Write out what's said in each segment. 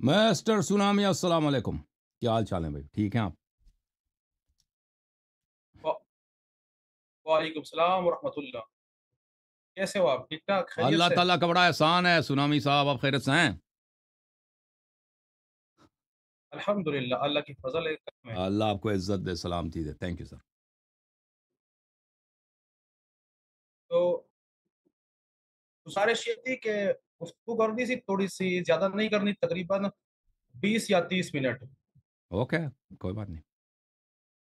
Mister tsunami السلام علیکم، کیا حال چال ہے بھائی؟ ٹھیک ہیں آپ؟ وعلیکم السلام ورحمۃ اللہ، کیسے ہو آپ؟ ٹھیک ٹھاک، خیریت اللہ سے؟ تعالیٰ کا بڑا احسان ہے سونامی صاحب، آپ خیریت سے ہیں؟ الحمدللہ، اللہ کی فضل ہے کرم ہے۔ اللہ آپ کو عزت دے، سلامتی دے، تھینک یو سر۔ تو گزارش یہ تھی کہ گفتگو کرنی سی، تھوڑی سی زیادہ نہیں کرنی، تقریباً 20 یا 30 منٹ، اوکے، کوئی بات نہیں۔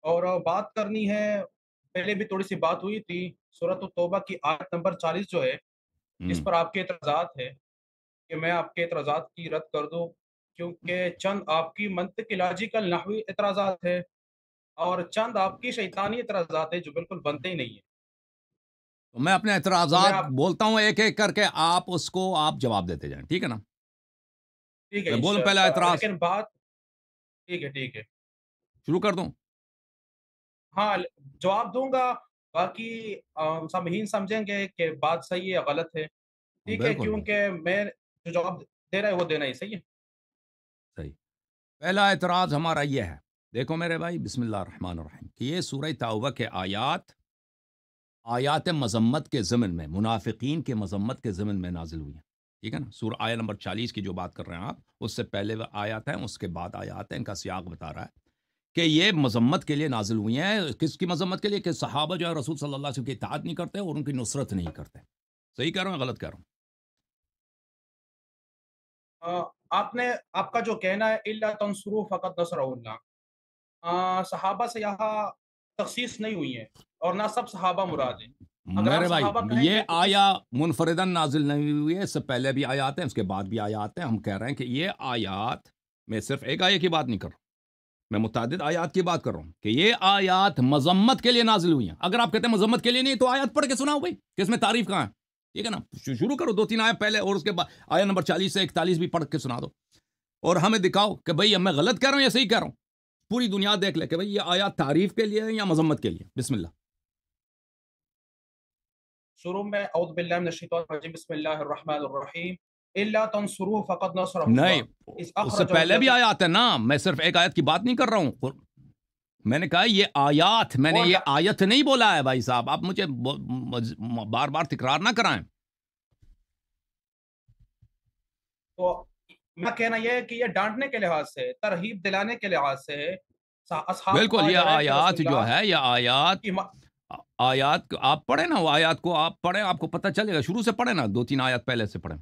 اور بات کرنی ہے۔ پہلے بھی تھوڑی سی بات ہوئی تھی، سورۃ التوبہ کی آیت نمبر 40 جو ہے، جس ہوں پر آپ کے اعتراضات ہے کہ میں آپ کے اعتراضات کی رد کر دوں، کیونکہ چند آپ کی منطقی لاجیکل نحوی اعتراضات ہے اور چند آپ کی شیطانی اعتراضات ہے جو بالکل بنتے ہی نہیں ہیں۔ تو میں اپنے تو میں اعتراضات آپ بولتا ہوں ایک ایک کر کے، آپ اس کو آپ جواب دیتے جائیں، ٹھیک ہے نا؟ ٹھیک ہے میں بولوں پہلا انشاءاللہ، اعتراض لیکن بات ٹھیک ہے ٹھیک ہے، شروع کر دوں؟ ہاں جواب دوں گا، باقی سامعین سمجھیں گے کہ بات صحیح ہے یا غلط ہے، ٹھیک ہے، بالکل بالکل کیونکہ میں جو جواب دے رہا ہے وہ دینا ہی صحیح ہے۔ صحیح۔ پہلا اعتراض ہمارا یہ ہے، دیکھو میرے بھائی، بسم اللہ الرحمن الرحیم، کہ یہ سورہ توبہ کے آیات مذمت کے ضمن میں، منافقین کے مذمت کے ضمن میں نازل ہوئی ہیں، ٹھیک ہے نا؟ سورہ آیت نمبر 40 کی جو بات کر رہے ہیں آپ، اس سے پہلے وہ آیات ہیں، اس کے بعد آیات ہیں، ان کا سیاق بتا رہا ہے کہ یہ مذمت کے لیے نازل ہوئی ہیں۔ کس کی مذمت کے لیے؟ کہ صحابہ جو ہے رسول صلی اللہ علیہ وسلم کی اطاعت نہیں کرتے اور ان کی نصرت نہیں کرتے۔ صحیح کہہ رہا ہوں، غلط کہہ رہا ہوں؟ آپ کا جو کہنا ہے الا تنصروا فقد نصرہ اللہ، صحابہ سے یہاں تخصیص نہیں ہوئی ہے اور نہ سب صحابہ مراد ہیں۔ اگر ہم میرے بھائی، صحابہ کہیں یہ گے تو کس؟ آیا منفردن نازل نہیں ہوئی ہے، اس سے پہلے بھی آیات ہیں، اس کے بعد بھی آیات ہیں۔ ہم کہہ رہے ہیں کہ یہ آیات، میں صرف ایک آیت کی بات نہیں کر رہا ہوں، میں متعدد آیات کی بات کر رہا ہوں کہ یہ آیات مذمت کے لیے نازل ہوئی ہیں۔ اگر آپ کہتے ہیں مذمت کے لیے نہیں تو آیات پڑھ کے سناؤ بھائی، کہ اس میں تعریف کہاں ہے؟ ٹھیک ہے نا؟ شروع کرو 2 3 آیت پہلے، اور اس کے بعد آیت نمبر 40 سے 41 بھی پڑھ کے سنا دو، اور ہمیں دکھاؤ کہ بھئی اب میں غلط کہہ رہا ہوں یا صحیح کہہ رہا ہوں۔ پوری دنیا دیکھ لے کہ بھئی یہ آیات تعریف کے لیے ہے یا مذمت کے لیے۔ بسم اللہ۔ شروع میں اعوذ باللہ من الشیطان الرجیم، بسم اللہ الرحمن الرحیم، الا تنصروه فقد نصرہ نہیں، اللہ اذ اس سے اخرجہ پہلے بھی الذی، آیات ہے نا، میں صرف ایک آیت کی بات نہیں کر رہا ہوں، میں نے کہا یہ آیات، میں نے اور یہ آیت نہیں بولا ہے بھائی صاحب، آپ مجھے بار بار تکرار نہ کرائیں۔ تو میرا کہنا یہ ہے کہ یہ ڈانٹنے کے لحاظ سے، ترہیب دلانے کے لحاظ سے ہے، اصحاب کو بالکل، کہا یہ جا رہا ہے کہ آیات رسول جو اللہ ہے، یہ آیات، کی آیات آپ پڑھیں نا، وہ آیات کو آپ پڑھیں، آپ کو پتہ چلے گا، شروع سے پڑھیں نا، 2 3 آیات پہلے سے پڑھیں۔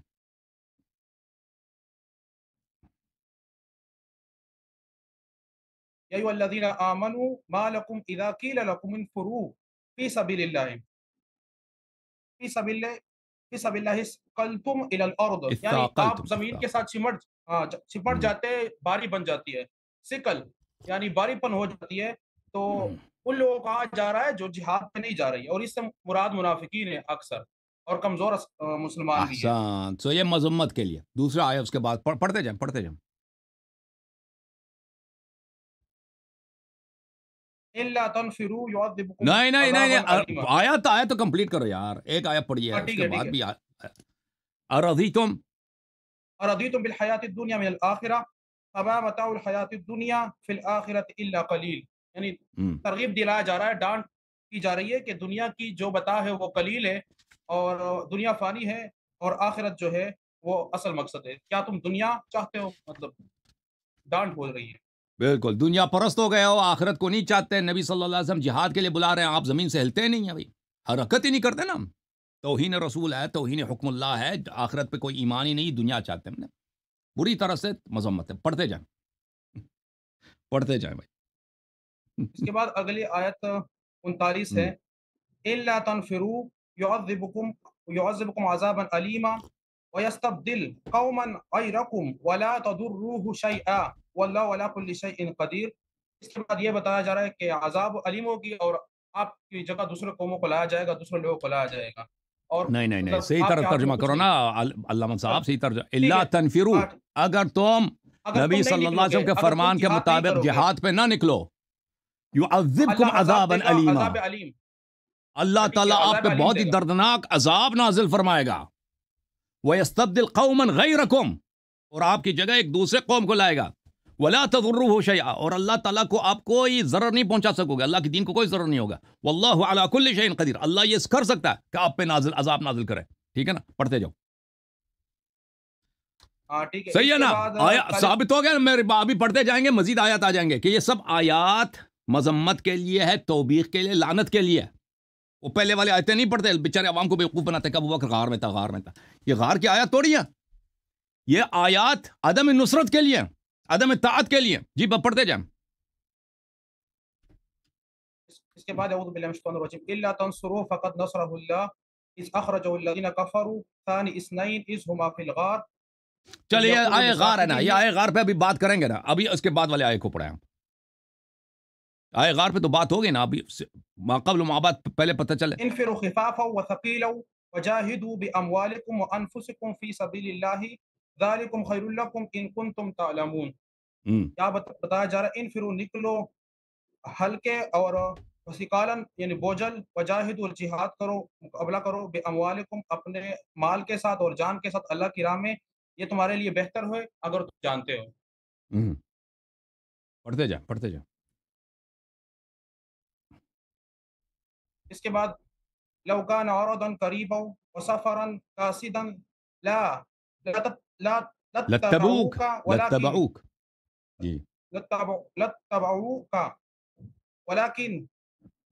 یا ایھا الذین آمنوا ما لکم اذا قیل لکم انفروا فی سبیل اللہ، فی سبیل اللہ، فی سبیل اللہ ثقلتم الی الارض، یعنی آپ اثاقلتم زمین کے ساتھ چمٹ جاتے، باری بن جاتی ہے، سکل یعنی باری پن ہو جاتی ہے، تو ان لوگوں کو کہا جا رہا ہے جو جہاد پہ نہیں جا رہی ہے، اور اس سے مراد منافقین ہیں اکثر، اور کمزور مسلمان بھی ہیں۔ احسان، تو یہ مذمت کے لیے۔ دوسرا آیا اس کے بعد، پڑھتے جائیں پڑھتے جائیں۔ الا تنفروا يعذبكم نہیں نہیں نہیں عذابا نہیں، علیما۔ آیت آیت تو کمپلیٹ کرو یار، ایک آیت پڑھی ہے، اس ٹھیک کے ہے بعد ٹھیک ہے، بھی ارضیتم، ارضیتم بالحیات الدنیا من الاخرہ فما متاع الحیات الدنیا فی الاخرۃ الا قلیل، یعنی ترغیب دلایا جا رہا ہے، ڈانٹ کی جا رہی ہے کہ دنیا کی جو بتا ہے وہ قلیل ہے، اور دنیا فانی ہے، اور آخرت جو ہے وہ اصل مقصد ہے۔ کیا تم دنیا چاہتے ہو؟ مطلب ڈانٹ بول رہی ہے۔ بالکل دنیا پرست ہو گئے ہو، آخرت کو نہیں چاہتے۔ نبی صلی اللہ علیہ وسلم جہاد کے لیے بلا رہے ہیں، آپ زمین سے ہلتے نہیں ہیں بھائی، حرکت ہی نہیں کرتے نا۔ توہین رسول ہے، توہین حکم اللہ ہے، آخرت پہ کوئی ایمان ہی نہیں، دنیا چاہتے ہیں۔ بری طرح سے مذمت ہے، پڑھتے جائیں پڑھتے جائیں اس کے بعد اگلی آیت 39 ہے، بھائی۔ الا تنفروا يعذبكم عذابا علیما ويستبدل قوما غيركم ولا تضروه شيئا والله على كل شيء قدیر۔ اس کے بعد یہ بتایا جا رہا ہے کہ عذاب علیم ہوگی، اور آپ کی جگہ دوسرے قوموں کو لایا جائے گا، دوسرے لوگوں کو لایا جائے گا، اور نہیں نہیں نہیں، مطلب صحیح آپ طرح کے ہاتھ میں ترجمہ کچھ کرو نہیں۔ نا علامہ صاحب، صحیح ترجمہ، ٹھیک اللہ ہے، تنفرو، اگر تم اگر نبی تم نہیں صلی اللہ نکلو علیہ گے، وسلم کے اگر تم فرمان کے جہاد نہیں مطابق کرو گے، جہاد پہ نہ نکلو، اللہ یعذبکم عذاب عذابا دے گا، علیما، عذاب علیم، اللہ ٹھیک ہے، تعالیٰ آپ عذاب پہ علیم بہت دے ہی گا، دردناک عذاب نازل فرمائے گا۔ وَيَسْتَبْدِلْ قَوْمًا غَيْرَكُمْ، اور آپ کی جگہ ایک دوسرے قوم کو لائے گا. ولا تضرہ شیئا، اور اللہ تعالیٰ کو آپ کوئی ضرر نہیں پہنچا سکو گے، اللہ کے دین کو کوئی ضرر نہیں ہوگا. واللہ علی کل شیء قدیر، اللہ یہ کر سکتا ہے کہ آپ پہ عذاب نازل کرے. ٹھیک ہے نا، پڑھتے جاؤ. ٹھیک ہے. صحیح ہے نا، آیا ثابت ہو گیا. میرے ابھی پڑھتے جائیں گے، مزید آیات آ جائیں گے کہ یہ سب آیات مذمت کے لیے ہے، توبیخ کے لیے، لعنت کے لیے. وہ پہلے والے آیتیں نہیں پڑھتے، بیچارے عوام کو بیوقوف بناتے کہ ابو بکر غار میں تھا، غار میں تھا. یہ غار کی آیات توڑی ہے، یہ آیات عدم نصرت کے لیے، عدم اطاعت کے لیے. جی پڑھتے جائیں. اس کے بعد اعوذ باللہ من الشیطان الرجیم الا تنصروا فقد نصرہ اللہ اذ اخرجہ الذین کفروا ثانی اثنین اذ ہما فی الغار. چلیے یہ آئے غار ہے نا، یہ آئے غار پہ ابھی بات کریں گے نا. ابھی اس کے بعد والے آئے کو پڑھیں. آئے غار پہ تو بات ہوگی نا، ابھی ما قبل ما بعد پہلے پتہ چلے. انفروا خفافا وثقیلا وجاہدوا باموالکم وانفسکم فی سبیل اللہ ذالکم خیر لکم ان کنتم تعلمون. کیا بتایا جا رہا ہے؟ انفروا، نکلو، ہلکے اور وثقالاً یعنی بوجھل، وجاہد اور جہاد کرو، مقابلہ کرو، باموالکم اپنے مال کے ساتھ اور جان کے ساتھ اللہ کی راہ میں، یہ تمہارے لیے بہتر ہوئے اگر تم جانتے ہو. پڑھتے جا پڑھتے جا. اس کے بعد لو کان عرضا قریبا وسفرا قاصدا لا لتبعوک لتبعوک جی لتبعوک ولكن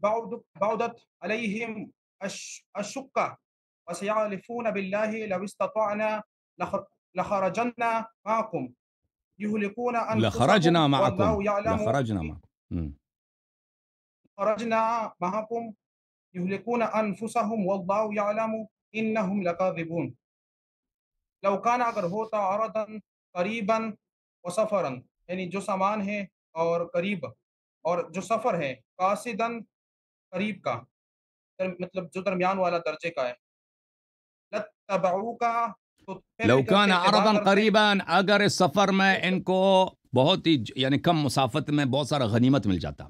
بعدت عليهم الشقة وسيحلفون بالله لو استطعنا لخرجنا معكم يهلكون لخرجنا أنفسهم معكم والله يعلم لخرجنا معكم خرجنا معكم يهلكون أنفسهم والله يعلم إنهم لكاذبون. لو كان اگر ہوتا عرضا قریبا وسفرا، یعنی جو سامان ہے اور قریب، اور جو سفر ہے قاصدن قریب کا، مطلب جو درمیان والا درجے کا ہے. لتبعوکا، لو کان عرضا قریبا، اگر اس سفر میں ان کو بہت ہی یعنی کم مسافت میں بہت سارا غنیمت مل جاتا.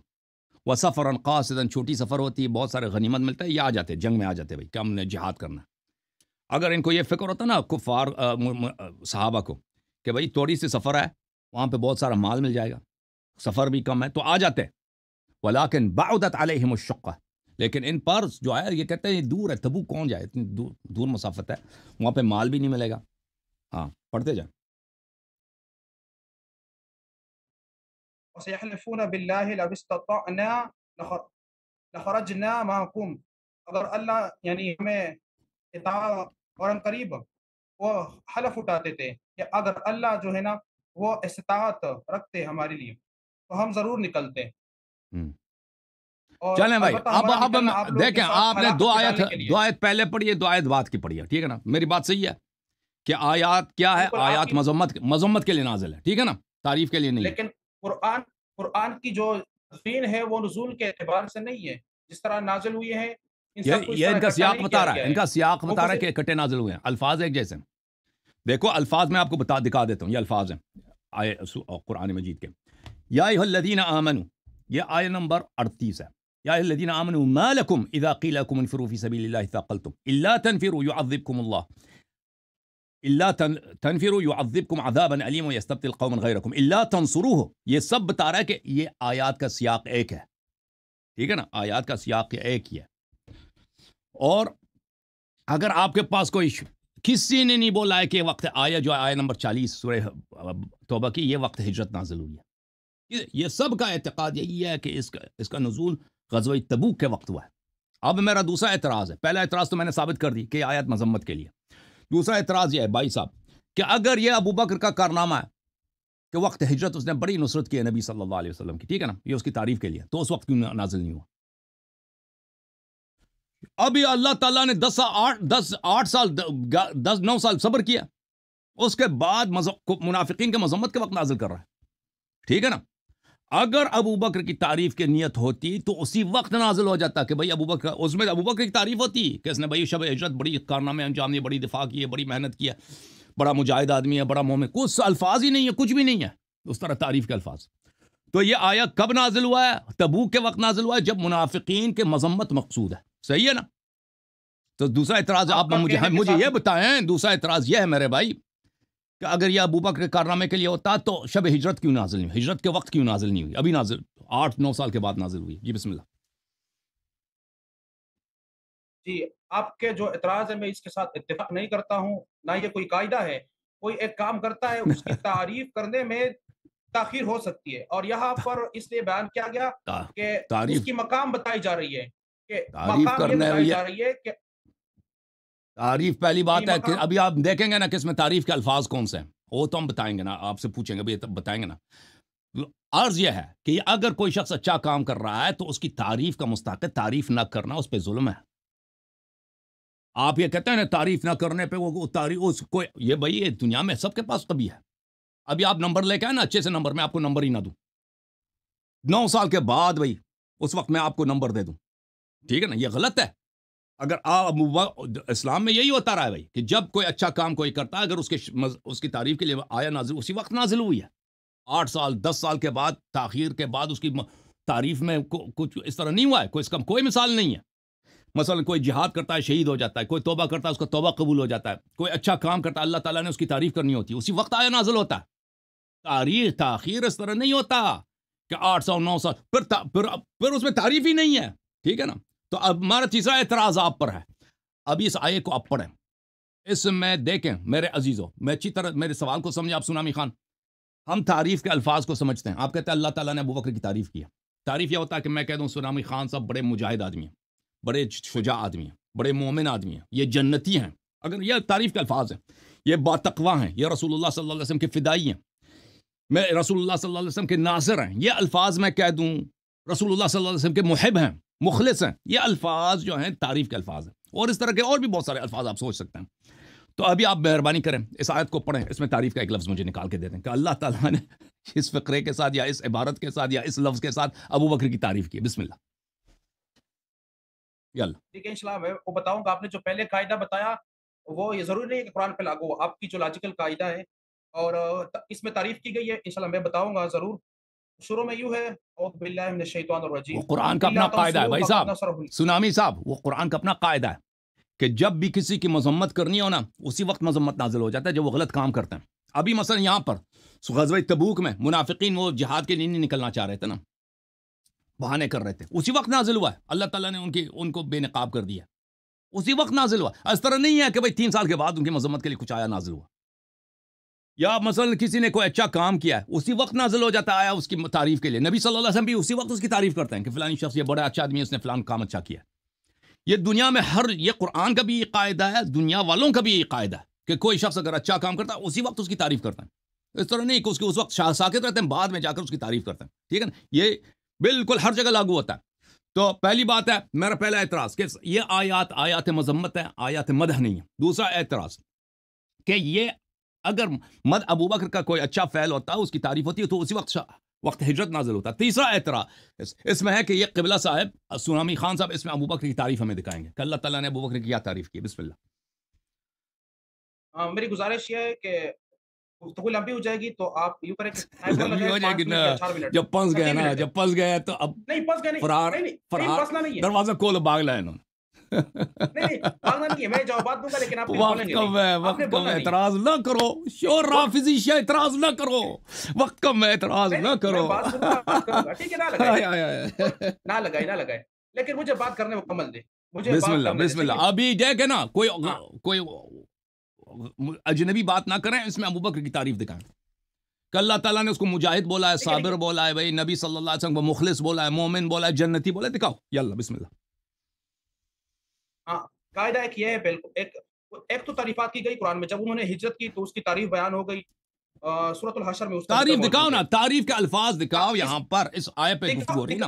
وہ سفرا قاصدا، چھوٹی سفر ہوتی ہے، بہت سارے غنیمت ملتا ہے، یہ آ جاتے جنگ میں آ جاتے بھائی کہ ہم نے جہاد کرنا. اگر ان کو یہ فکر ہوتا نا کفار صحابہ کو کہ بھائی تھوڑی سی سفر ہے، وہاں پہ بہت سارا مال مل جائے گا، سفر بھی کم ہے، تو آ جاتے. ولیکن بعدت علیہم الشقہ، لیکن ان پر جو ہے یہ کہتے ہیں یہ دور ہے، تبوک کون جائے، اتنی دور مسافت ہے، وہاں پہ مال بھی نہیں ملے گا. ہاں پڑھتے جائیں. وسيحلفون بالله لو استطعنا لخرجنا معكم، اگر اللہ یعنی ہمیں اطاعت اور ہم قریب وہ حلف اٹھاتے تھے کہ اگر اللہ جو ہے نا وہ استطاعت رکھتے ہمارے لیے تو ہم ضرور نکلتے. چلیں بھائی اب دیکھیں، آپ نے دو آیت پہلے پڑھی ہے، دو آیت بعد کی پڑھی ہے. ٹھیک ہے نا، میری بات صحیح ہے کہ آیات کیا ہے، آیات مذمت کے لیے نازل ہے. ٹھیک ہے نا، تعریف کے لیے نہیں. لیکن قرآن کی جو تفسیر ہے وہ نزول کے اعتبار سے نہیں ہے، جس طرح نازل ہوئی ہے یہ ان کا سیاق بتا رہا ہے، ان کا سیاق بتا رہا ہے کہ اکٹھے نازل ہوئے ہیں. الفاظ ایک جیسے. دیکھو الفاظ میں آپ کو دکھا دیتا ہوں، یہ الفاظ ہیں آئے قرآن مجید کے. یا ایھا الذین آمنوا، یہ آیت نمبر 38 ہے. یا ایھا الذین آمنوا ما لکم اذا قیل لکم انفروا فی سبیل اللہ ثاقلتم الا تنفروا يعذبکم اللہ الا تنفروا يعذبكم عذابا علیما ويستبدل قوما غیرکم الا تنصروه. یہ سب بتا رہا ہے کہ یہ آیات کا سیاق ایک ہے. ٹھیک ہے نا، آیات کا سیاق ایک ہی ہے. اور اگر آپ کے پاس کوئی کسی نے نہیں بولا ہے کہ وقت آیا جو آیت نمبر 40 سورہ توبہ کی، یہ وقت ہجرت نازل ہوئی ہے، یہ سب کا اعتقاد یہی ہے کہ اس کا نزول غزوہ تبوک کے وقت ہوا ہے. اب میرا دوسرا اعتراض ہے، پہلا اعتراض تو میں نے ثابت کر دی کہ یہ آیت مذمت کے لیے. دوسرا اعتراض یہ ہے بھائی صاحب کہ اگر یہ ابو بکر کا کارنامہ ہے کہ وقت ہجرت اس نے بڑی نصرت کی ہے نبی صلی اللہ علیہ وسلم کی، ٹھیک ہے نا، یہ اس کی تعریف کے لیے، تو اس وقت کیوں نازل نہیں ہوا؟ ابھی اللہ تعالیٰ نے 8 سال 9 سال صبر کیا، اس کے بعد منافقین کے مذمت کے وقت نازل کر رہا ہے. ٹھیک ہے نا، اگر ابو بکر کی تعریف کی نیت ہوتی تو اسی وقت نازل ہو جاتا کہ بھائی ابو بکر، اس میں ابو بکر کی تعریف ہوتی کہ اس نے بھائی شب ہجرت بڑی کارنامے انجام دیے، بڑی دفاع کی ہے، بڑی محنت کی ہے، بڑا مجاہد آدمی ہے، بڑا مومن. کچھ الفاظ ہی نہیں ہے، کچھ بھی نہیں ہے اس طرح تعریف کے الفاظ. تو یہ آیا کب نازل ہوا ہے؟ تبوک کے وقت نازل ہوا ہے جب منافقین کے مذمت مقصود ہے. صحیح ہے نا. تو دوسرا اعتراض آپ مجھے یہ بتائیں، دوسرا اعتراض یہ ہے میرے بھائی کہ اگر یہ ابو بکر کے کارنامے کے لیے ہوتا تو شب ہجرت کیوں نازل نہیں ہوئی، ہجرت کے وقت کیوں نازل نہیں ہوئی، ابھی نازل 8-9 سال کے بعد نازل ہوئی. جی بسم اللہ. جی، آپ کے جو اعتراض ہے میں اس کے ساتھ اتفاق نہیں کرتا ہوں، نہ یہ کوئی قاعدہ ہے. کوئی ایک کام کرتا ہے اس کی تعریف کرنے میں تاخیر ہو سکتی ہے، اور یہاں پر اس لیے بیان کیا گیا کہ اس تعریف کی مقام بتائی جا رہی ہے، کہ تعریف مقام یہ کرنے بتائی یہ جا رہی ہے کہ تعریف پہلی جی بات ہے کہ مقام. ابھی آپ دیکھیں گے نا کہ اس میں تعریف کے الفاظ کون سے ہیں، وہ تو ہم بتائیں گے نا، آپ سے پوچھیں گے ابھی بتائیں گے نا. عرض یہ ہے کہ اگر کوئی شخص اچھا کام کر رہا ہے تو اس کی تعریف کا مستحق ہے، تعریف نہ کرنا اس پہ ظلم ہے. آپ یہ کہتے ہیں نا تعریف نہ کرنے پہ وہ تعریف اس کو، یہ بھائی یہ دنیا میں سب کے پاس کبھی ہے. ابھی آپ نمبر لے کے آئے نا اچھے سے نمبر، میں آپ کو نمبر ہی نہ دوں 9 سال کے بعد، بھائی اس وقت میں آپ کو نمبر دے دوں، ٹھیک ہے نا، یہ غلط ہے. اگر آپ اسلام میں یہی ہوتا رہا ہے بھائی کہ جب کوئی اچھا کام کوئی کرتا ہے، اگر اس کی تعریف کے لیے آیا نازل اسی وقت نازل ہوئی ہے. 8 سال 10 سال کے بعد تاخیر کے بعد اس کی تعریف میں کچھ اس طرح نہیں ہوا ہے. اس کا کوئی مثال نہیں ہے. مثلا کوئی جہاد کرتا ہے شہید ہو جاتا ہے، کوئی توبہ کرتا ہے اس کا توبہ قبول ہو جاتا ہے، کوئی اچھا کام کرتا ہے اللہ تعالیٰ نے اس کی تعریف کرنی ہوتی ہے، اسی وقت آیا نازل ہوتا ہے. تاریخ تاخیر اس طرح نہیں ہوتا کہ 800-9 سال پھر اس میں تعریف ہی نہیں ہے. ٹھیک ہے نا. تو اب ہمارا تیسرا اعتراض آپ پر ہے. ابھی اس آیے کو آپ پڑھیں، اس میں دیکھیں میرے عزیزوں، میں اچھی طرح میرے سوال کو سمجھیں آپ سنامی خان. ہم تعریف کے الفاظ کو سمجھتے ہیں. آپ کہتے ہیں اللہ تعالیٰ نے ابو بکر کی تعریف کی ہے. تعریف یہ ہوتا ہے کہ میں کہہ دوں سنامی خان صاحب بڑے مجاہد آدمی ہیں، بڑے شجاع آدمی ہیں، بڑے مومن آدمی ہیں، یہ جنتی ہیں. اگر یہ تعریف کے الفاظ ہیں، یہ باتقوا ہیں، یہ رسول اللہ صلی اللہ علیہ وسلم کے فدائی ہیں، میں رسول اللہ صلی اللہ علیہ وسلم کے ناصر ہیں، یہ الفاظ میں کہہ دوں رسول اللہ صلی اللہ علیہ وسلم کے محب ہیں، مخلص ہیں، یہ الفاظ جو ہیں تعریف کے الفاظ ہیں. اور اس طرح کے اور بھی بہت سارے الفاظ آپ سوچ سکتے ہیں. تو ابھی آپ مہربانی کریں اس آیت کو پڑھیں، اس میں تعریف کا ایک لفظ مجھے نکال کے دے دیں کہ اللہ تعالیٰ نے اس فقرے کے ساتھ یا اس عبارت کے ساتھ یا اس لفظ کے ساتھ ابو بکر کی تعریف کی. بسم اللہ. یلا ٹھیک ہے انشاءاللہ میں وہ بتاؤں گا. آپ نے جو پہلے قاعدہ بتایا وہ یہ ضروری نہیں ہے کہ قرآن پہ لاگو ہو، آپ کی جو لاجیکل قاعدہ ہے اور اس میں تعریف کی گئی ہے انشاءاللہ میں بتاؤں گا ضرور. شروع میں یوں ہے اعوذ باللہ من الشیطان وہ الرجیم قرآن کا الا اپنا قاعدہ ہے تنصروه بھائی فقد صاحب، نصره اللہ. سنامی صاحب، وہ قرآن کا اپنا قاعدہ ہے کہ جب بھی کسی کی مذمت کرنی ہو نا اسی وقت مذمت نازل ہو جاتا ہے جب وہ غلط کام کرتے ہیں. ابھی مثلا یہاں پر غزوہ تبوک میں منافقین وہ جہاد کے لیے نہیں نکلنا چاہ رہے تھے نا، بہانے کر رہے تھے، اسی وقت نازل ہوا ہے. اللہ تعالیٰ نے ان کو بے نقاب کر دیا، اسی وقت نازل ہوا. اس طرح نہیں ہے کہ بھائی 3 سال کے بعد ان کی مذمت کے لیے کچھ آیا نازل ہوا. یا مثلا کسی نے کوئی اچھا کام کیا ہے اسی وقت نازل ہو جاتا آیا اس کی تعریف کے لیے. نبی صلی اللہ علیہ وسلم بھی اسی وقت اس کی تعریف کرتے ہیں کہ فلانی شخص یہ بڑا اچھا آدمی ہے، اس نے فلان کام اچھا کیا. یہ دنیا میں یہ قرآن کا بھی یہ قاعدہ ہے، دنیا والوں کا بھی یہ قاعدہ ہے کہ کوئی شخص اگر اچھا کام کرتا ہے اسی وقت اس کی تعریف کرتا ہے. اس طرح نہیں کہ اس وقت ساکت رہتے ہیں، بعد میں جا کر اس کی تعریف کرتے ہیں. ٹھیک ہے نا، یہ بالکل ہر جگہ لاگو ہوتا ہے. تو پہلی بات ہے میرا پہلا اعتراض کہ یہ آیات مذمت ہے، آیات مدح نہیں ہے. دوسرا اعتراض کہ یہ اگر ابو بکر کا کوئی اچھا فعل ہوتا ہے اس کی تعریف ہوتی ہے تو اسی وقت ہجرت نازل ہوتا ہے. تیسرا اعتراض اس میں ہے کہ یہ قبلہ صاحب سنامی خان صاحب اس میں ابو بکر کی تعریف ہمیں دکھائیں گے کہ اللہ تعالیٰ نے ابو بکر کی کیا تعریف کی. بسم اللہ. میری گزارش یہ ہے کہ گفتگو لمبی ہو جائے گی تو آپ یوں کریں کہ ٹائمر لمبی لگائیں ہو جائے 5 گی منٹ نا، یا 4 منٹ جب پنس گئے 3 نا، منٹ ہے. جب پنس گئے تو اب نہیں پھنس گئے نہیں فرار نہیں نہیں فرار پھنسنا نہیں ہے. دروازہ کھول باغ لائے انہوں نے. نہیں بھاگنا نہیں ہے، میں جوابات دوں گا لیکن آپ وقت بولیں گے کم نہیں، ہے، آپ وقت نے کم بولنا ہے، نہیں. اعتراض نہ کرو شور رافضی شاہ، اعتراض نہ کرو، وقت کم ہے، اعتراض نہ میں کرو. بات سنوں گا، بات کروں گا. ٹھیک ہے، نہ لگائے آئے. نہ لگائے لیکن مجھے بات کرنے مکمل دے، مجھے بسم بات اللہ کرنے دے. بسم اللہ. ابھی دیکھے نا ہاں کوئی اجنبی بات نہ کریں، اس میں ابو بکر کی تعریف دکھائیں کہ اللہ تعالیٰ نے اس کو مجاہد بولا ہے، صابر بولا ہے، بھائی نبی صلی اللہ علیہ وسلم کو مخلص بولا ہے، مومن بولا ہے، جنتی بولا ہے. دکھاؤ یلا بسم اللہ. ہاں قاعدہ ایک یہ ہے، بالکل ایک تو تعریفات کی گئی قرآن میں، جب انہوں نے ہجرت کی تو اس کی تعریف بیان ہو گئی. سورۃ الحشر میں اس کا ذکر تعریف دکھاؤ موجود ہے. نا، تعریف کے الفاظ دکھاؤ. اس یہاں پر اس آیت پہ گفتگو ہو رہی نا.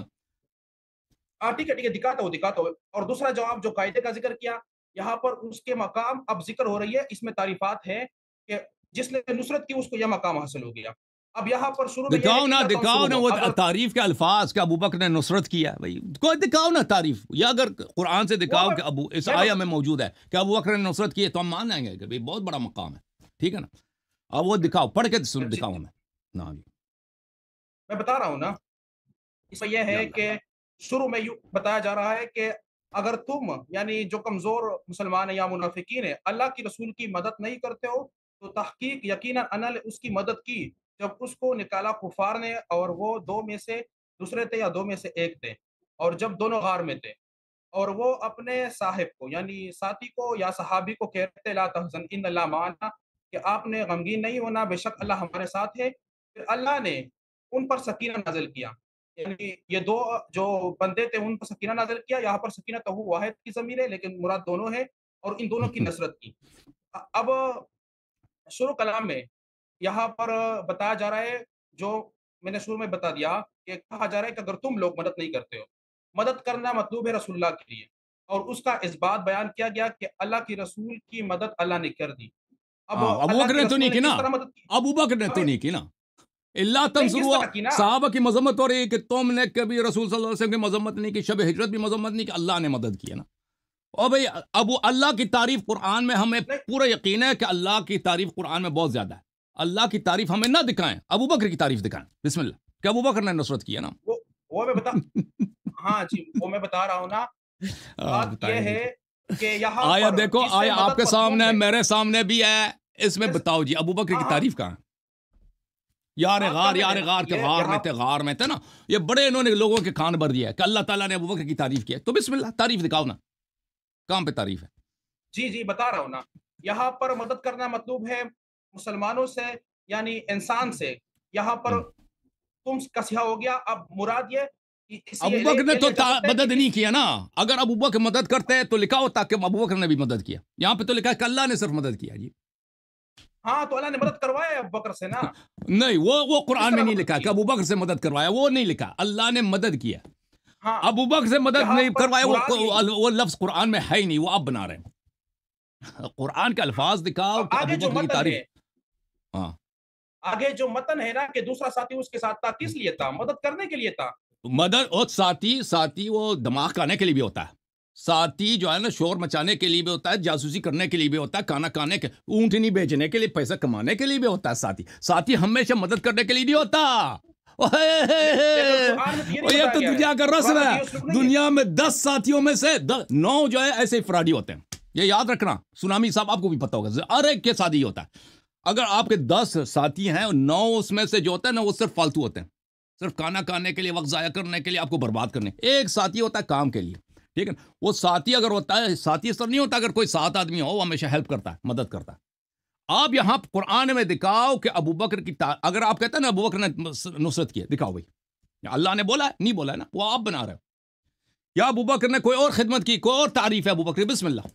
ٹھیک ہے دکھاتا ہوں. اور دوسرا جواب جو قاعدے کا ذکر کیا یہاں پر اس کے مقام اب ذکر ہو رہی ہے، اس میں تعریفات ہے کہ جس نے نصرت کی اس کو یہ مقام حاصل ہو گیا. اب یہاں پر شروع میں یہ ہے کہ دکھاؤ نا وہ تعریف کے الفاظ کہ ابو بکر نے نصرت کیا ہے. بھائی کوئی دکھاؤ نا تعریف، یا اگر قرآن سے دکھاؤ کہ اس آیہ میں موجود ہے کہ ابو بکر نے نصرت کی ہے تو ہم مان لیں گے کہ بھئی بہت بڑا مقام ہے. ٹھیک ہے نا، اب وہ دکھاؤ، پڑھ کے دکھاؤ ہمیں. میں بتا رہا ہوں نا، اس میں یہ ہے کہ شروع میں یوں بتایا جا رہا ہے کہ اگر تم یعنی جو کمزور مسلمان ہیں یا منافقین ہیں اللہ کی رسول کی مدد نہیں کرتے ہو تو تحقیق یقیناً انل اس کی مدد کی جب اس کو نکالا کفار نے، اور وہ دو میں سے دوسرے تھے یا دو میں سے ایک تھے، اور جب دونوں غار میں تھے، اور وہ اپنے صاحب کو یعنی ساتھی کو یا صحابی کو کہتے لا تحزن ان اللہ معنا، کہ آپ نے غمگین نہیں ہونا، بے شک اللہ ہمارے ساتھ ہے۔ پھر اللہ نے ان پر سکینہ نازل کیا، یعنی یہ دو جو بندے تھے ان پر سکینہ نازل کیا، یہاں پر سکینہ تو واحد کی ضمیر ہے لیکن مراد دونوں ہے، اور ان دونوں کی نصرت کی۔ اب شروع کلام میں یہاں پر بتایا جا رہا ہے، جو میں نے شروع میں بتا دیا، کہ کہا جا رہا ہے کہ اگر تم لوگ مدد نہیں کرتے ہو، مدد کرنا مطلوب ہے رسول اللہ کے لیے، اور اس کا اثبات بیان کیا گیا کہ اللہ کی رسول کی مدد اللہ نے کر دی۔ اب ہاں ابو اللہ بکر کے نے تو نہیں رسول نے کی نا، کس طرح مدد کی؟ ابو بکر نے تو ابھی نہیں کی نا، اللہ نہیں، کس تنصروا، طرح کی نا؟ صحابہ کی مذمت ہو رہی ہے کہ تم نے کبھی رسول صلی اللہ علیہ وسلم کی مذمت نہیں کی، شب ہجرت بھی مذمت نہیں کی، اللہ نے مدد کی ہے نا۔ اور بھئی ابو اللہ کی تعریف قرآن میں ہمیں نہیں پورا یقین ہے کہ اللہ کی تعریف قرآن میں بہت زیادہ ہے، اللہ کی تعریف ہمیں نہ دکھائیں، ابو بکر کی تعریف دکھائیں، بسم اللہ، کہ ابو بکر نے نصرت کی ہے نا۔ وہ میں بتا ہاں جی، وہ میں بتا رہا ہوں نا۔ بات یہ بتائیں ہے دیکھیں کہ یہاں آیا، پر دیکھو جس سے آیا آپ مدد کے مطلوب سامنے ہے، ہے، میرے سامنے بھی ہے، اس میں بتاؤ جی ابو بکر کی ہاں تعریف کہاں ہے؟ یار بات غار، کرنے یار دینا غار کے غار میں یہاں تھے، غار میں تھے نا، یہ بڑے انہوں نے لوگوں کے کان بھر دیا ہے کہ اللہ تعالیٰ نے ابو بکر کی تعریف کی ہے، تو بسم اللہ تعریف دکھاؤ نا، کہاں پہ تعریف ہے؟ جی بتا رہا ہوں نا، یہاں پر مدد کرنا مطلوب ہے مسلمانوں سے، یعنی انسان سے۔ یہاں پر تم کا سیاہ ہو گیا، اب مراد یہ اس ابو یہ بکر نے یہ تو لیا جا سکتا ہے کہ مدد نہیں کیا نا، اگر ابو بکر مدد کرتے تو لکھاؤ تاکہ ابو بکر نے بھی مدد کیا، یہاں پہ تو لکھا ہے کہ اللہ نے صرف مدد کیا جی۔ ہاں تو اللہ نے مدد کروایا ہے ابو بکر سے نا، نہیں وہ کس قرآن میں طرح نہیں مدد لکھا کہ کی؟ ابو بکر سے مدد کروایا، وہ نہیں لکھا، اللہ نے مدد کیا، ہاں ابو بکر سے مدد یہاں نہیں پر کروایا، مراد یہی، وہ لفظ قرآن میں ہے ہی نہیں، وہ اب بنا رہے ہیں، قرآن کے الفاظ دکھاؤ کہ آگے ابو جو بکر کی متن تعریف۔ ہے، ہاں آگے جو متن ہے نا کہ دوسرا ساتھی اس کے ساتھ تھا، کس لیے تھا؟ مدد کرنے کے لیے تھا۔ مدد اور ساتھی وہ دماغ کھانے کے لیے بھی ہوتا ہے، ساتھی جو ہے نا شور مچانے کے لیے بھی ہوتا ہے، جاسوسی کرنے کے لیے بھی ہوتا ہے، کھانا کھانے کے، اونٹنی بیچنے کے لیے، پیسہ کمانے کے لیے بھی ہوتا ہے ساتھی ہمیشہ مدد کرنے کے لیے نہیں ہوتا۔ لیکن قرآن میں تو یہ نہیں یہ بتایا تو گیا ہے، دنیا کا رسم قرآن میں ہے، یہ اسلوب نہیں ہے۔ دنیا میں 10 ساتھیوں میں سے 9 جو ہے ایسے فراڈی ہوتے ہیں، یہ یاد رکھنا، سونامی صاحب آپ کو بھی پتا ہوگا، ہر ایک کے ساتھ ہی ہوتا ہے، اگر آپ کے 10 ساتھی ہیں 9 اس میں سے جو ہوتا ہے نا وہ صرف فالتو ہوتے ہیں، صرف کھانا کھانے کے لیے، وقت ضائع کرنے کے لیے، آپ کو برباد کرنے، ایک ساتھی ہوتا ہے کام کے لیے، ٹھیک ہے، وہ ساتھی اگر ہوتا ہے، ساتھی اس طرح نہیں ہوتا، اگر کوئی 7 آدمی ہو وہ ہمیشہ ہیلپ کرتا ہے، مدد کرتا ہے۔ آپ یہاں قرآن میں دکھاؤ کہ ابو بکر کی اگر آپ کہتے ہیں نا ابو بکر نے نصرت کی ہے، دکھاؤ بھائی، اللہ نے بولا ہے نہیں بولا ہے نا، وہ آپ بنا رہے ہو، یا ابو بکر نے کوئی اور خدمت کی، کوئی اور تعریف ہے ابو بکر، بسم اللہ،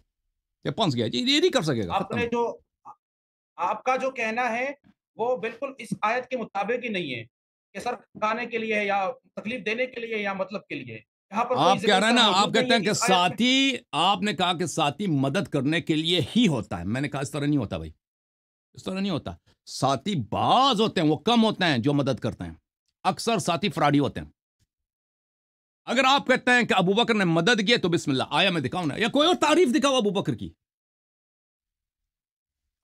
یہ پہنچ گیا جی، یہ نہیں کر سکے گا، آپ ختم۔ نے جو آپ کا جو کہنا ہے وہ بالکل اس آیت کے مطابق ہی نہیں ہے، کہ سر کھانے کے لیے یا تکلیف دینے کے لیے یا مطلب کے لیے، یہاں پر کوئی آپ ذکر کہہ اس رہے ہیں طرح نا، آپ موجود نہیں کہتے ہے ہیں کہ اس آیت میں۔ ساتھی، آپ نے کہا کہ ساتھی مدد کرنے کے لیے ہی ہوتا ہے، میں نے کہا اس طرح نہیں ہوتا بھائی، اس طرح نہیں ہوتا، ساتھی بعض ہوتے ہیں، وہ کم ہوتے ہیں جو مدد کرتے ہیں، اکثر ساتھی فراڈی ہوتے ہیں۔ اگر آپ کہتے ہیں کہ ابو بکر نے مدد کی تو بسم اللہ، آیا میں دکھاؤں نا، یا کوئی اور تعریف دکھاؤ ابو بکر کی،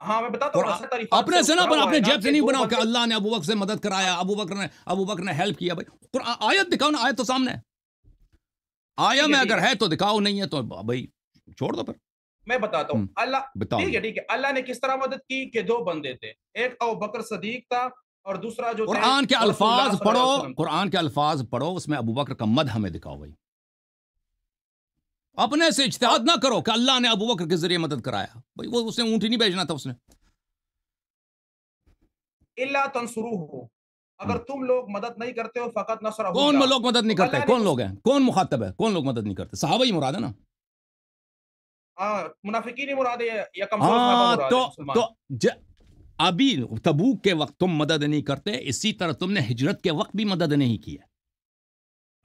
ہاں میں بتاتا اور ہوں، اصل تعریفات اپنے سے نہ بھرا بنا، ہوا اپنے ہے نا جیب سے کہ نہیں دو بناؤ کہ بندے، اللہ نے ابو بکر سے مدد کرایا، ابو بکر نے ہیلپ کیا، بھائی قرآن آیت دکھاؤ نا، آیت تو سامنے ہے، آیا ٹھیک میں ہے اگر ہے تو دکھاؤ، نہیں ہے تو بھائی چھوڑ دو پھر۔ میں بتاتا ہوں۔ اللہ بتاؤ جی، ٹھیک ہے، اللہ نے کس طرح مدد کی کہ 2 بندے تھے، ایک ابو بکر صدیق تھا اور دوسرا جو تھے قرآن کے وہ رسول اللہ الفاظ صلی اللہ پڑھو، علیہ وسلم تھے۔ قرآن کے الفاظ پڑھو، اس میں ابو بکر کا مدح ہمیں دکھاؤ بھائی، اپنے سے اجتہاد نہ کرو کہ اللہ نے ابو بکر کے ذریعے مدد کرایا، بھائی وہ اس نے اونٹی نہیں بیچنا تھا اس نے۔ اللہ تنصروہ، اگر تم لوگ مدد نہیں کرتے ہو فقط نصرہ کون اللہ، لوگ مدد نہیں تو کرتے؟ اللہ نے کون لوگ ہیں؟ کون مخاطب ہے؟ کون لوگ مدد نہیں کرتے؟ صحابہ ہی مراد ہے نا۔ منافقین ہی مراد ہے یا کمزور صحابہ ہاں مراد تو ہے مسلمان؟ ابھی تبوک کے وقت تم مدد نہیں کرتے، اسی طرح تم نے ہجرت کے وقت بھی مدد نہیں کیا،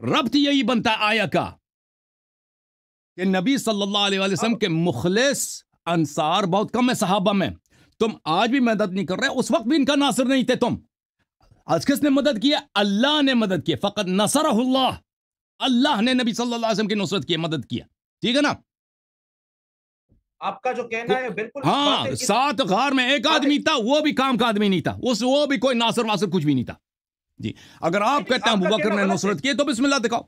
ربط یہی بنتا ہے آیا کا کہ نبی صلی اللہ علیہ وسلم اب کے مخلص انصار بہت کم ہے صحابہ میں، تم آج بھی مدد نہیں کر رہے، اس وقت بھی ان کا ناصر نہیں تھے تم، آج کس نے مدد کیا؟ اللہ نے مدد کی، فقط نصرہ اللہ، اللہ نے نبی صلی اللہ علیہ وسلم کی نصرت کی، مدد کیا، ٹھیک ہے نا؟ آپ کا جو کہنا ہے بالکل ہاں، 7 غار میں ایک آدمی تھا، وہ بھی کام کا آدمی نہیں تھا، وہ بھی کوئی ناصر واسر کچھ بھی نہیں تھا جی۔ اگر آپ کہتے ہیں ابو بکر نے نصرت کی تو بسم اللہ دکھاؤ۔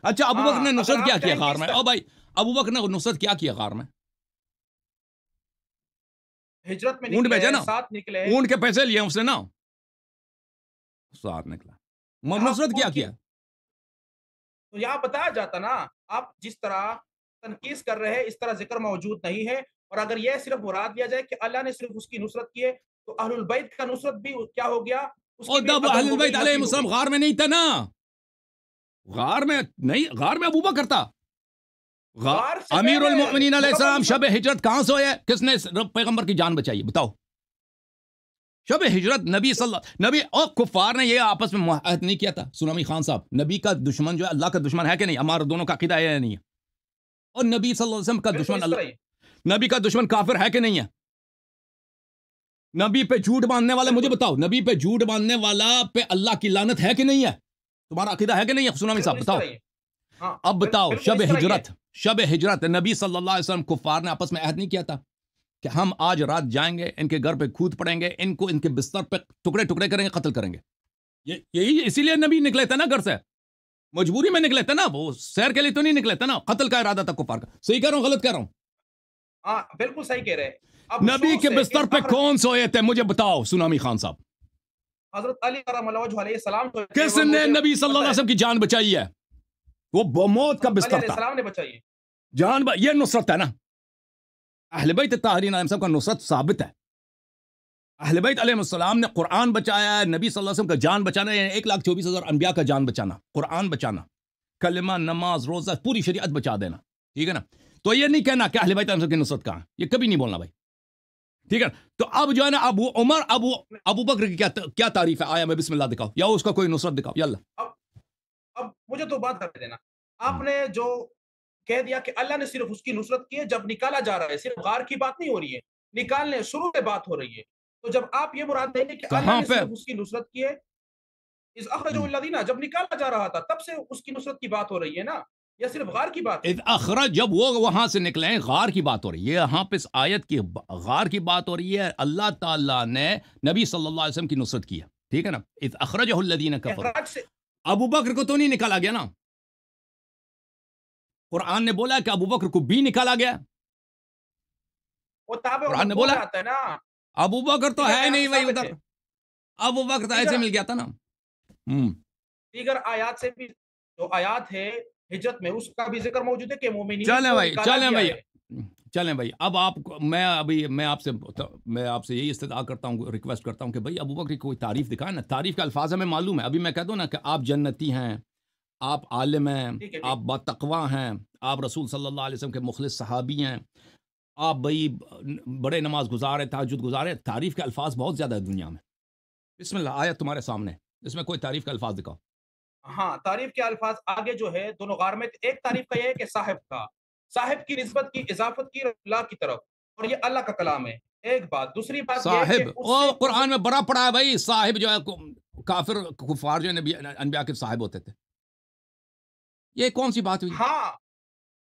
اچھا ابو بکر نے نصرت کیا کیا غار میں؟ او بھائی ابو بکر نے نصرت کیا کیا غار میں؟ ہجرت میں اونٹ نکلے بیچے نا، ساتھ نکلے اونٹ کے پیسے لیے اس نے نا، ساتھ نکلا، نصرت کیا کیا؟ تو یہاں بتایا جاتا نا، آپ جس طرح تنقید کر رہے ہیں اس طرح ذکر موجود نہیں ہے، اور اگر یہ صرف مراد لیا جائے کہ اللہ نے صرف اس کی نصرت کی ہے تو اہل البیت کا نصرت بھی کیا ہو گیا، اس کی اور بھی جب عدم اہل ہو گئی، البیت علیہ نفی ہو السلام گئی۔ غار میں نہیں تھے نا، غار میں نہیں، غار میں ابو بکر تھا، غار سے امیر پہلے المؤمنین علیہ مکمل السلام نصرت شب ہجرت کہاں سے ہوئے؟ کس نے پیغمبر کی جان بچائی؟ بتاؤ، شب ہجرت نبی صلی اللہ نبی اور کفار نے یہ آپس میں معاہد نہیں کیا تھا؟ سنامی خان صاحب، نبی کا دشمن جو ہے اللہ کا دشمن ہے کہ نہیں؟ ہمارا دونوں کا عقیدہ ہے نہیں ہے؟ اور نبی صلی اللہ علیہ وسلم کا بالکل دشمن اس طرح ہی۔ نبی کا دشمن کافر ہے کہ نہیں ہے؟ نبی پہ جھوٹ باندھنے والا مجھے بالکل بتاؤ، نبی پہ جھوٹ باندھنے والا پہ اللہ کی لعنت ہے کہ نہیں ہے؟ تمہارا عقیدہ ہے کہ نہیں ہے سنامی بالکل صاحب؟ اس بتاؤ طرح ہی۔ ہاں اب بتاؤ، بالکل شب اس طرح ہی ہے۔ ہجرت، شب ہجرت نبی صلی اللہ علیہ وسلم کفار نے آپس میں عہد نہیں کیا تھا کہ ہم آج رات جائیں گے، ان کے گھر پہ کھود پڑیں گے، ان کو ان کے بستر پہ ٹکڑے ٹکڑے کریں گے، قتل کریں گے؟ یہی اسی لیے نبی نکلے تھے نا گھر سے، مجبوری میں نکلے تھے نا، وہ سیر کے لیے تو نہیں نکلے تھے نا، قتل کا ارادہ تھا کفار کا۔ صحیح کہہ رہا ہوں غلط کہہ رہا ہوں؟ ہاں بالکل صحیح کہہ رہے ہیں۔ اب نبی شروع کے سے بستر پہ کون سوئے تھے مجھے بتاؤ سنامی خان صاحب؟ حضرت علی کرم اللہ وجہ علیہ السلام تو کس وہ نے مجھے نبی صلی اللہ پتہ علیہ ہے، وسلم کی جان بچائی ہے؟ وہ موت کا حضرت علی بستر علیہ تھا، السلام نے بچائی ہے۔ یہ نصرت ہے نا؟ اہل بیت طاہرین علیہ السلام کا نصرت ثابت ہے۔ اہل بیت علیہ السلام نے قرآن بچایا ہے، نبی صلی اللہ علیہ وسلم کا جان بچانا، یعنی 1,24,000 انبیاء کا جان بچانا، قرآن بچانا، کلمہ، نماز، روزہ، پوری شریعت بچا دینا، ٹھیک ہے نا؟ تو یہ نہیں کہنا کہ اہل بیت علیہ السلام کی نصرت کہاں، یہ کبھی نہیں بولنا بھائی، ٹھیک ہے؟ تو اب جو ہے نا ابو بکر کی کیا تعریف ہے؟ آیا میں بسم اللہ دکھاؤ، یا اس کا کوئی نصرت دکھاؤ، یاللہ۔ اب مجھے تو بات کر دینا، آپ نے جو کہہ دیا کہ اللہ نے صرف اس کی نصرت کی ہے جب نکالا جا رہا ہے، صرف غار کی بات نہیں ہو رہی ہے، نکالنے شروع میں بات ہو رہی ہے، تو جب آپ یہ مراد دیں گے کہ اللہ کہاں نے پہ؟ صرف اس کی نصرت کی ہے، اس اخرجہ الذین جب نکالا جا رہا تھا تب سے اس کی نصرت کی بات ہو رہی ہے نا، یا صرف غار کی بات ہے؟ اذ اخرج، جب وہ وہاں سے نکلے، غار کی بات ہو رہی ہے یہاں پہ، اس آیت کی غار کی بات ہو رہی ہے، اللہ تعالیٰ نے نبی صلی اللہ علیہ وسلم کی نصرت کی ہے، ٹھیک ہے نا؟ اذ اخرجہ الذین کفروا، اخراج سے ابو بکر کو تو نہیں نکالا گیا نا، قرآن نے بولا کہ ابو بکر کو بھی نکالا گیا، وہ تابع اور قرآن نے مقبول بولا آتا ہے نا، ابو بکر تو ہے نہیں بھائی ادھر، ابو بکر تو ایسے مل گیا تھا نا۔ دیگر آیات سے بھی جو آیات ہے ہجرت میں اس کا بھی ذکر موجود ہے کہ مومنین چلیں کو بھائی، نکالا چلیں گیا بھائی، ہے۔ چلیں بھائی، اب میں آپ سے یہی استدعا کرتا ہوں، ریکویسٹ کرتا ہوں کہ بھائی ابو بکر کی کوئی تعریف دکھائیں نا، تعریف کے الفاظ ہمیں معلوم ہے، ابھی میں کہہ دوں نا کہ آپ جنتی ہیں، آپ عالم ہیں، ٹھیک ہے، آپ باتقوا ہیں، آپ رسول صلی اللہ علیہ وسلم کے مخلص صحابی ہیں، آپ بھائی بڑے نماز گزار ہیں، تہجد گزار ہیں، تعریف کے الفاظ بہت زیادہ ہے دنیا میں۔ بسم اللہ، آیت تمہارے سامنے، اس میں کوئی تعریف کا الفاظ دکھاؤ۔ ہاں تعریف کے الفاظ آگے جو ہے دونوں غار میں، ایک تعریف کا یہ ہے کہ صاحب کی نسبت کی، اضافت کی اللہ کی طرف، اور یہ اللہ کا کلام ہے، ایک بات۔ دوسری بات یہ کہ صاحب، اس سے قرآن میں بڑا پڑا ہے بھائی، صاحب جو ہے کافر کفار جو ہے نبی انبیاء کے صاحب ہوتے تھے، یہ کون سی بات ہوئی؟ ہاں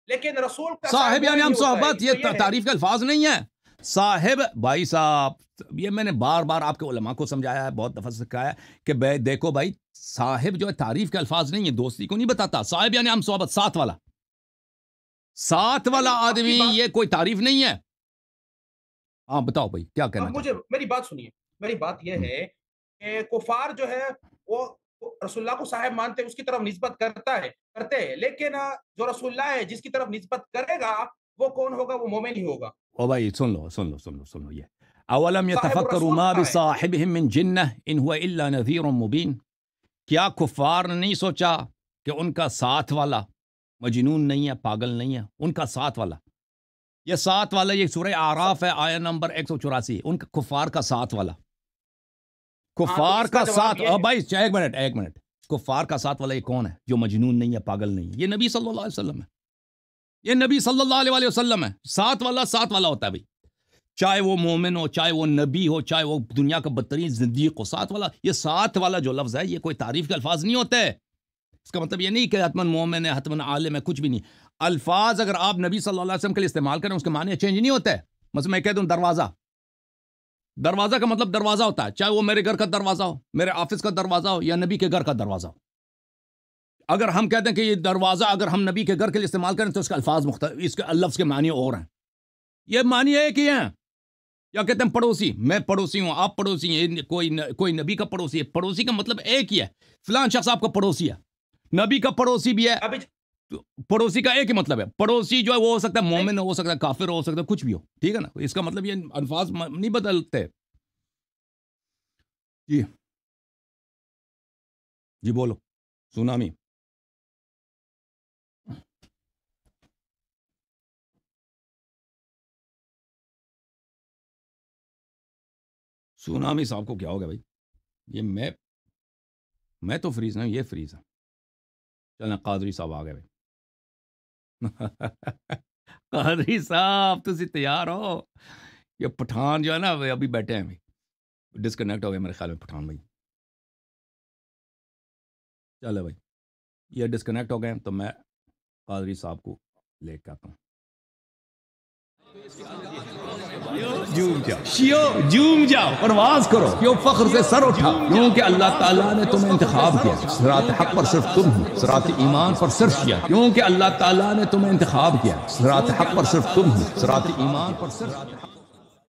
لیکن رسول کا صاحب وہ یعنی ہم نہیں ہوتا ہے، صحبت، اس میں یہ ہے تعریف کے الفاظ نہیں ہے۔ صاحب بھائی صاحب، یہ میں نے بار بار آپ کے علماء کو سمجھایا ہے، بہت دفعہ سے کہا ہے کہ دیکھو بھائی، صاحب جو ہے تعریف کے الفاظ نہیں ہے، دوستی کو نہیں بتاتا۔ صاحب یعنی ہم صحبت، ساتھ والا، ساتھ والا آدمی، یہ کوئی تعریف نہیں ہے۔ ہاں بتاؤ بھائی کیا کہنا اب چاہتے مجھے میری بات سنیے، میری بات یہ ہیں؟ ہے کہ کفار جو ہے وہ رسول اللہ کو صاحب مانتے ہیں، اس کی طرف نسبت کرتے ہیں، لیکن جو رسول اللہ ہے جس کی طرف نسبت کرے گا وہ کون ہوگا؟ وہ مومن ہی ہوگا۔ او بھائی سن لو یہ اولم صاحب يتفکروا الرسول ما کہاں ہے؟ بصاحبهم من جنہ ان هو الا نذیر مبین، کیا کفار نے نہیں سوچا کہ ان کا ساتھ والا مجنون نہیں ہے، پاگل نہیں ہے، ان کا ساتھ والا، یہ ساتھ والا، یہ سورہ اعراف ہے، آیہ نمبر 184، ان کا کفار کا ساتھ والا، کفار اس کا کا جواب ساتھ، یہ ہے، بھائی ایک منٹ، کفار کا ساتھ والا یہ کون ہے جو مجنون نہیں ہے، پاگل نہیں ہے؟ یہ نبی صلی اللہ علیہ وسلم ہے، یہ نبی صلی اللہ علیہ وسلم ہے۔ ساتھ والا ہوتا ہے بھائی، چاہے وہ مومن ہو، چاہے وہ نبی ہو، چاہے وہ دنیا کا بدترین زندیق ہو، ساتھ والا، یہ ساتھ والا جو لفظ ہے یہ کوئی تعریف کے الفاظ نہیں ہوتے، اس کا مطلب یہ نہیں کہ حتمن مومن ہے، حتمن عالم ہے، کچھ بھی نہیں۔ الفاظ اگر آپ نبی صلی اللہ علیہ وسلم کے لیے استعمال کریں، اس کے معنی چینج نہیں ہوتے۔ مثلا میں کہہ دوں دروازہ کا مطلب دروازہ ہوتا ہے، چاہے وہ میرے گھر کا دروازہ ہو، میرے آفس کا دروازہ ہو، یا نبی کے گھر کا دروازہ ہو۔ اگر ہم کہتے ہیں کہ یہ دروازہ اگر ہم نبی کے گھر کے لیے استعمال کریں تو اس کے الفاظ مختلف، اس کے لفظ کے معنی اور ہیں، یہ معنی ایک ہی ہیں، یا کہتے ہیں پڑوسی، میں پڑوسی ہوں، آپ پڑوسی ہیں، کوئی نبی کا پڑوسی ہے. پڑوسی کا مطلب ایک ہی ہے، فلان شخص آپ کا پڑوسی ہے. نبی کا پڑوسی بھی ہے. پڑوسی کا ایک ہی مطلب ہے. پڑوسی جو ہے وہ ہو سکتا ہے مومن ہو سکتا ہے کافر ہو سکتا ہے کچھ بھی ہو، ٹھیک ہے نا. اس کا مطلب یہ الفاظ نہیں بدلتے. جی بولو سونامی. سونامی صاحب کو کیا ہوگا بھائی؟ یہ میں تو فریز نہیں، یہ فریز ہے. چلیں قادری صاحب آ گئے بھائی. قادری صاحب تسی تیار ہو؟ یہ پٹھان جو ہے نا ابھی بیٹھے ہیں بھائی، ڈسکنیکٹ ہو گئے میرے خیال میں پٹھان بھائی. چلے بھائی یہ ڈسکنیکٹ ہو گئے تو میں قادری صاحب کو لے کے آتا ہوں. جوم جاؤ پرواز کرو، کیوں فخر سے سر اٹھا، کیونکہ اللہ تعالیٰ نے تمہیں انتخاب کیا. صراط حق پر صرف تم ہو، صراط ایمان پر صرف کیا، کیونکہ اللہ تعالیٰ نے تمہیں انتخاب کیا. صراط حق پر صرف تم ہو، صراط ایمان پر صرف